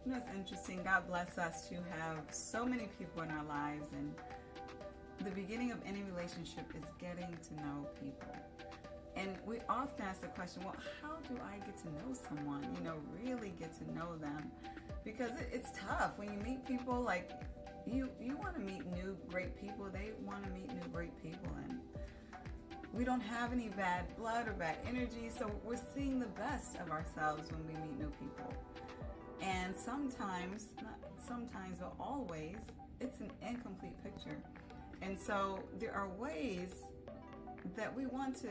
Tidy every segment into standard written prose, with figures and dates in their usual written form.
You know, it's interesting. God bless us to have so many people in our lives, and the beginning of any relationship is getting to know people. And we often ask the question, well, how do I get to know someone? You know, really get to know them, because it's tough when you meet people. Like you want to meet new great people. They want to meet new great people, and we don't have any bad blood or bad energy, so we're seeing the best of ourselves when we meet new people. And sometimes, not sometimes, but always, it's an incomplete picture. And so there are ways that we want to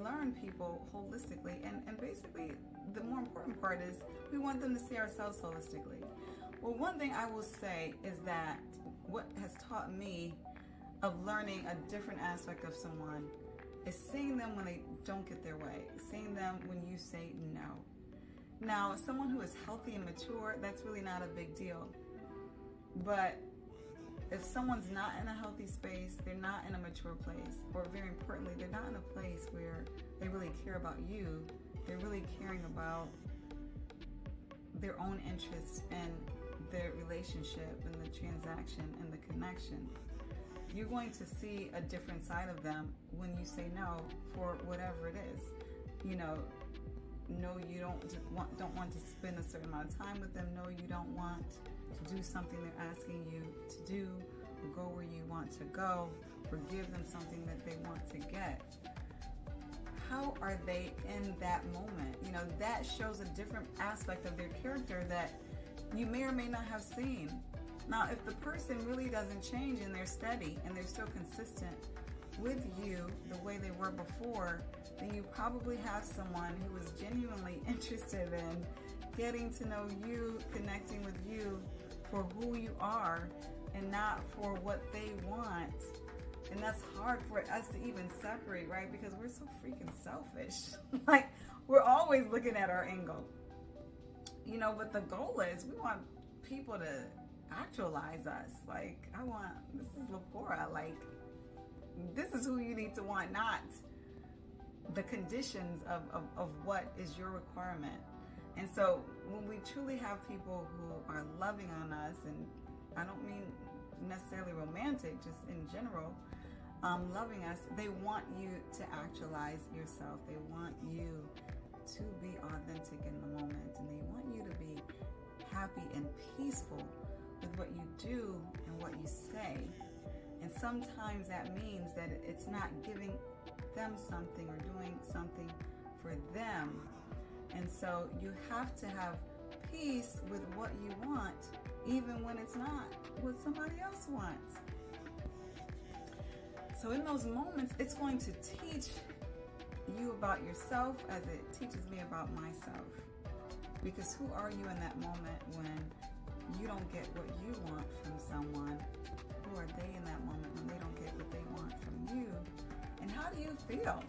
learn people holistically. And basically, the more important part is we want them to see ourselves holistically. Well, one thing I will say is that what has taught me of learning a different aspect of someone is seeing them when they don't get their way, seeing them when you say no. Now, someone who is healthy and mature, that's really not a big deal. But if someone's not in a healthy space, they're not in a mature place, or very importantly, they're not in a place where they really care about you, they're really caring about their own interests and their relationship and the transaction and the connection, you're going to see a different side of them when you say no for whatever it is. You know, no, you don't want to spend a certain amount of time with them. No, you don't want to do something they're asking you to do, or go where you want to go, or give them something that they want to get. How are they in that moment? You know, that shows a different aspect of their character that you may or may not have seen. Now, if the person really doesn't change and they're steady and they're still consistent with you the way they were before, then you probably have someone who is genuinely interested in getting to know you, connecting with you for who you are and not for what they want. And that's hard for us to even separate, right? Because we're so freaking selfish. Like, we're always looking at our angle. You know, but the goal is we want people to actualize us. Like, this is Lepora. Like, this is who you need to want, not the conditions of what is your requirement. And so when we truly have people who are loving on us, and I don't mean necessarily romantic, just in general, loving us, they want you to actualize yourself. They want you to be authentic in the moment, and they want you to be happy and peaceful with what you do and what you say. And sometimes that means that it's not giving them something or doing something for them. And so you have to have peace with what you want, even when it's not what somebody else wants. So in those moments, it's going to teach you about yourself as it teaches me about myself. Because who are you in that moment when you don't get what you want from someone? Who are they in that moment when they don't get what they want from you? And how do you feel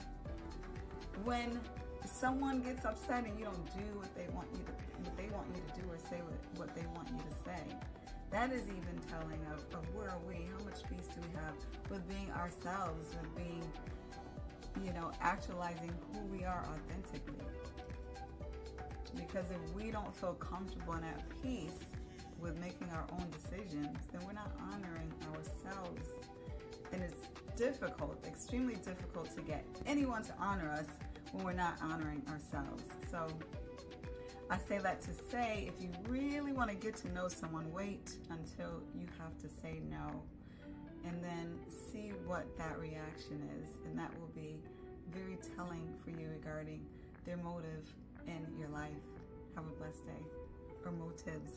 when someone gets upset and you don't do what they want you to do, or say what they want you to say? That is even telling of where are we? How much peace do we have with being ourselves, with being, actualizing who we are authentically? Because if we don't feel comfortable and at peace with making our own decisions, then we're not honoring ourselves. And it's difficult, extremely difficult to get anyone to honor us when we're not honoring ourselves. So I say that to say, if you really want to get to know someone, wait until you have to say no, and then see what that reaction is. And that will be very telling for you regarding their motive in your life. Have a blessed day. Or motives.